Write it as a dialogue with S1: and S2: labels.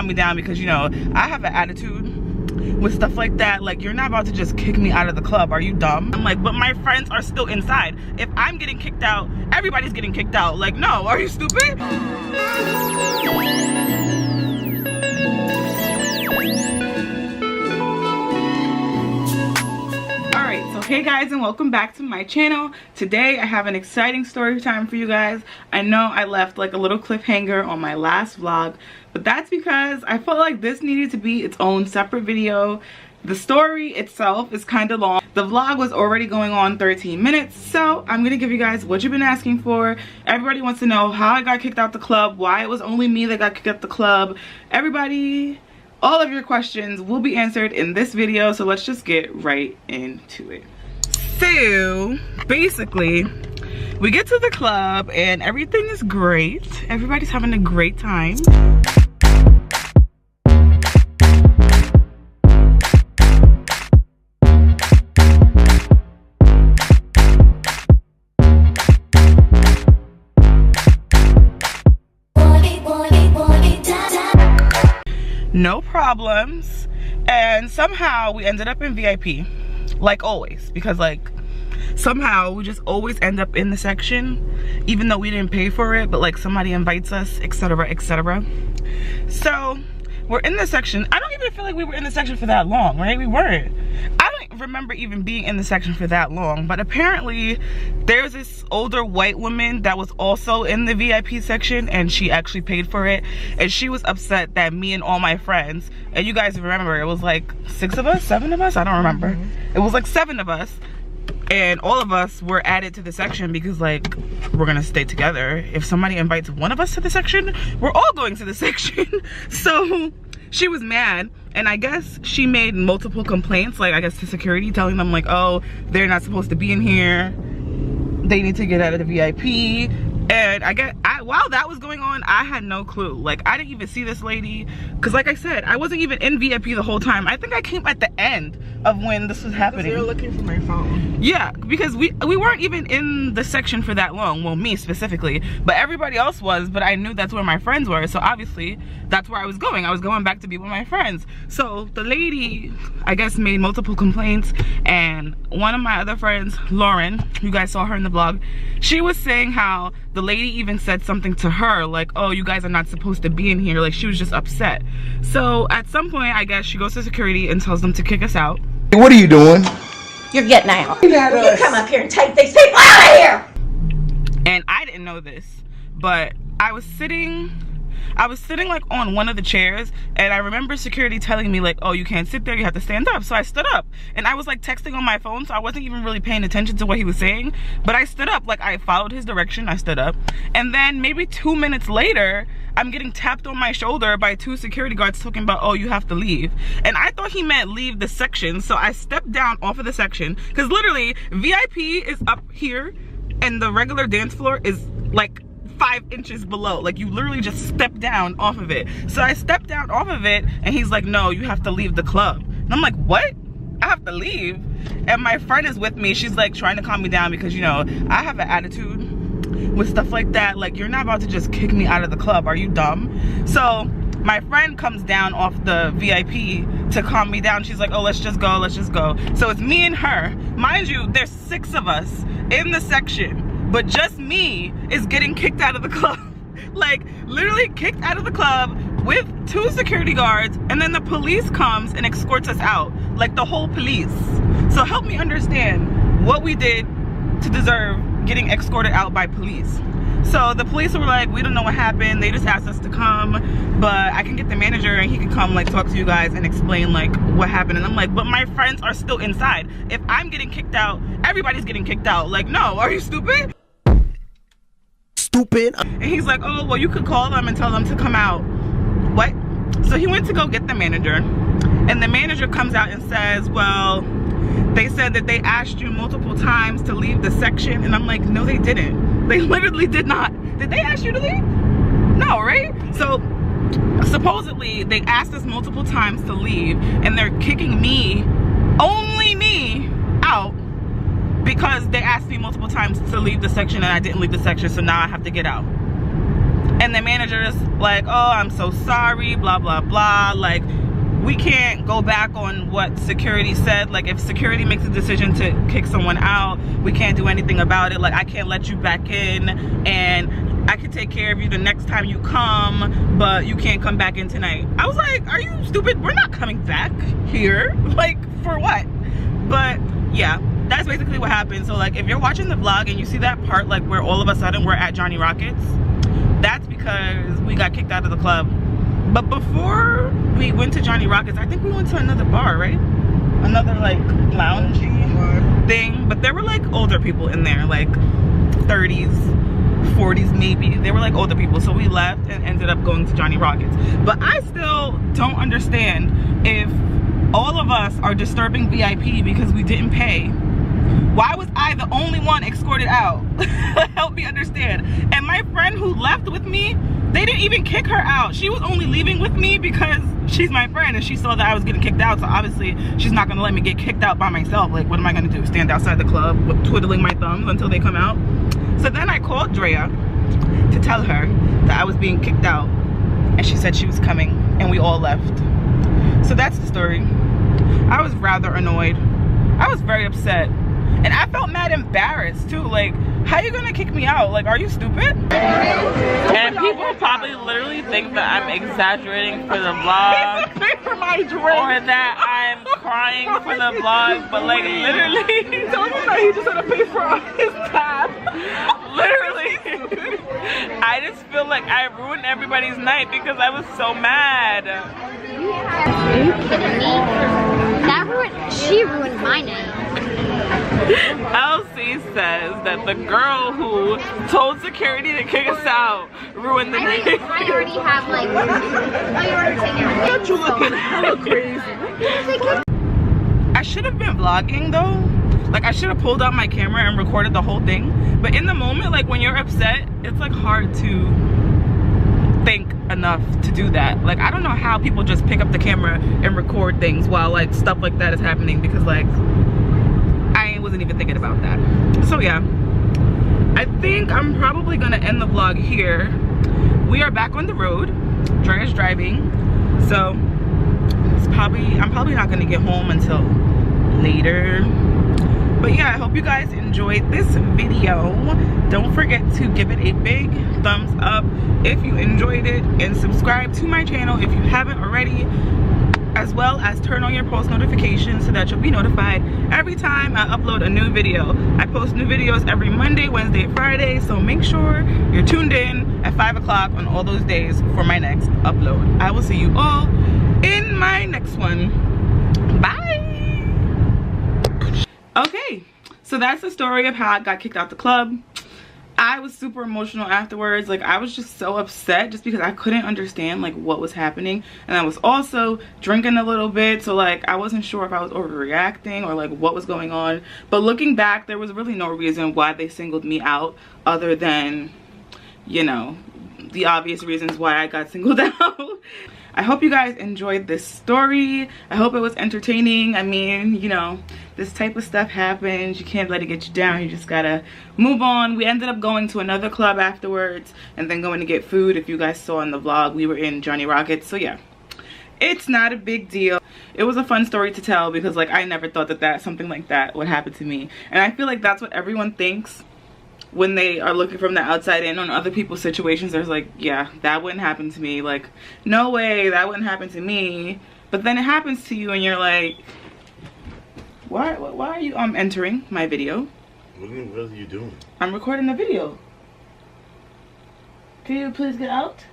S1: me down because, you know, I have an attitude with stuff like that. Like, you're not about to just kick me out of the club. Are you dumb? I'm like, but my friends are still inside. If I'm getting kicked out, everybody's getting kicked out. Like, no, are you stupid? Alright, so hey guys, and welcome back to my channel. Today I have an exciting story time for you guys. I know I left like a little cliffhanger on my last vlog, but that's because I felt like this needed to be its own separate video. The story itself is kind of long. The vlog was already going on 13 minutes, so I'm gonna give you guys what you've been asking for. Everybody wants to know how I got kicked out the club, why it was only me that got kicked out the club. Everybody, all of your questions will be answered in this video, so let's just get right into it. So basically, we get to the club and everything is great. Everybody's having a great time. No problems, and somehow we ended up in VIP, like always, because like somehow we just always end up in the section even though we didn't pay for it, but like somebody invites us, etc, etc. So we're in the section. I don't even feel like we were in the section for that long, right? We weren't. I don't remember even being in the section for that long, but apparently there's this older white woman that was also in the VIP section, and she actually paid for it, and she was upset that me and all my friends, and you guys remember it was like 6 of us, 7 of us, I don't remember. It was like 7 of us, and all of us were added to the section because like we're gonna stay together. If somebody invites one of us to the section, we're all going to the section. So she was mad, and I guess she made multiple complaints, like I guess to security, telling them like, oh, they're not supposed to be in here, they need to get out of the VIP. And while that was going on, I had no clue. Like, I didn't even see this lady, because like I said, I wasn't even in VIP the whole time. I think I came at the end of when this was happening.
S2: You were looking for my phone.
S1: Yeah, because we weren't even in the section for that long. Well, me specifically, but everybody else was. But I knew that's where my friends were, so obviously that's where I was going. I was going back to be with my friends. So the lady, I guess, made multiple complaints, and one of my other friends, Lauren, you guys saw her in the vlog, she was saying how the lady even said something to her like, oh, you guys are not supposed to be in here. Like, she was just upset. So at some point, I guess she goes to security and tells them to kick us out.
S3: What are you doing?
S4: You're getting out. You come up here and take these people out of here.
S1: And I didn't know this, but I was sitting like on one of the chairs, and I remember security telling me like, oh, you can't sit there, you have to stand up. So I stood up, and I was like texting on my phone, so I wasn't even really paying attention to what he was saying, but I stood up. Like, I followed his direction, I stood up, and then maybe 2 minutes later, I'm getting tapped on my shoulder by 2 security guards talking about, oh, you have to leave. And I thought he meant leave the section, so I stepped down off of the section, because literally VIP is up here and the regular dance floor is like 5 inches below. Like, you literally just step down off of it. So I stepped down off of it, and he's like, no, you have to leave the club. And I'm like, what? I have to leave? And my friend is with me. She's like trying to calm me down because, you know, I have an attitude with stuff like that. Like, you're not about to just kick me out of the club. Are you dumb? So my friend comes down off the VIP to calm me down. She's like, oh, let's just go, let's just go. So it's me and her. Mind you, there's 6 of us in the section, but just me is getting kicked out of the club. Like, literally kicked out of the club with 2 security guards, and then the police comes and escorts us out. Like, the whole police. So help me understand what we did to deserve getting escorted out by police. So the police were like, we don't know what happened, they just asked us to come, but I can get the manager and he can come like talk to you guys and explain like what happened. And I'm like, but my friends are still inside. If I'm getting kicked out, everybody's getting kicked out. Like, no, are you stupid?
S3: Stupid.
S1: And he's like, oh, well, you could call them and tell them to come out. What? So he went to go get the manager, and the manager comes out and says, well, they said that they asked you multiple times to leave the section. And I'm like, no, they didn't. They literally did not. Did they ask you to leave? No, right? So supposedly they asked us multiple times to leave, and they're kicking me, only me, out because they asked me multiple times to leave the section and I didn't leave the section, so now I have to get out. And the manager's like, oh, I'm so sorry, blah, blah, blah. Like, we can't go back on what security said. Like, if security makes a decision to kick someone out, we can't do anything about it. Like, I can't let you back in, and I can take care of you the next time you come, but you can't come back in tonight. I was like, are you stupid? We're not coming back here. Like, for what? But yeah, that's basically what happened. So like, if you're watching the vlog and you see that part, like where all of a sudden we're at Johnny Rockets, that's because we got kicked out of the club. But before we went to Johnny Rockets, I think we went to another bar, right? Another like loungy thing. But there were like older people in there, like 30s, 40s maybe. They were like older people. So we left and ended up going to Johnny Rockets. But I still don't understand, if all of us are disturbing VIP because we didn't pay, why was I the only one escorted out? Help me understand. And my friend who left with me, they didn't even kick her out. She was only leaving with me because she's my friend and she saw that I was getting kicked out. So obviously she's not gonna let me get kicked out by myself. Like, what am I gonna do? Stand outside the club twiddling my thumbs until they come out? So then I called Drea to tell her that I was being kicked out, and she said she was coming, and we all left. So that's the story. I was rather annoyed. I was very upset. And I felt mad embarrassed too. Like, how you gonna kick me out? Like, are you stupid? And people probably literally think that I'm exaggerating for the vlog. For my drink. Or that I'm crying for the vlog. But like, literally. Tell him that he just had to pay for his tab. Literally. I just feel like I ruined everybody's night because I was so mad.
S2: Are you kidding me? She ruined my night.
S1: LC says that the girl who told security to kick us out ruined the night.
S2: I already have like, oh, you already taken it.
S1: You're looking hella crazy. I should have been vlogging though. Like, I should have pulled out my camera and recorded the whole thing. But in the moment, like when you're upset, it's like hard to think enough to do that. Like, I don't know how people just pick up the camera and record things while like stuff like that is happening, because like I wasn't even thinking about that. So yeah, I think I'm probably gonna end the vlog here. We are back on the road. Drea's driving, so I'm probably not gonna get home until later. But yeah, I hope you guys enjoyed this video. Don't forget to give it a big thumbs up if you enjoyed it, and subscribe to my channel if you haven't already, as well as turn on your post notifications so that you'll be notified every time I upload a new video. I post new videos every Monday, Wednesday, and Friday, so make sure you're tuned in at 5 o'clock on all those days for my next upload. I will see you all in my next one. Bye! Okay, so that's the story of how I got kicked out the club. I was super emotional afterwards. Like, I was just so upset just because I couldn't understand like what was happening, and I was also drinking a little bit, so like I wasn't sure if I was overreacting or like what was going on. But looking back, there was really no reason why they singled me out other than, you know, the obvious reasons why I got singled out. I hope you guys enjoyed this story. I hope it was entertaining. I mean, you know, this type of stuff happens. You can't let it get you down. You just gotta move on. We ended up going to another club afterwards and then going to get food. If you guys saw in the vlog, we were in Johnny Rockets. So yeah, it's not a big deal. It was a fun story to tell because like I never thought that something like that would happen to me. And I feel like that's what everyone thinks when they are looking from the outside in on other people's situations. There's like, yeah, that wouldn't happen to me. Like, no way, that wouldn't happen to me. But then it happens to you and you're like, why are you entering my video?
S3: What are you doing?
S1: I'm recording a video. Can you please get out?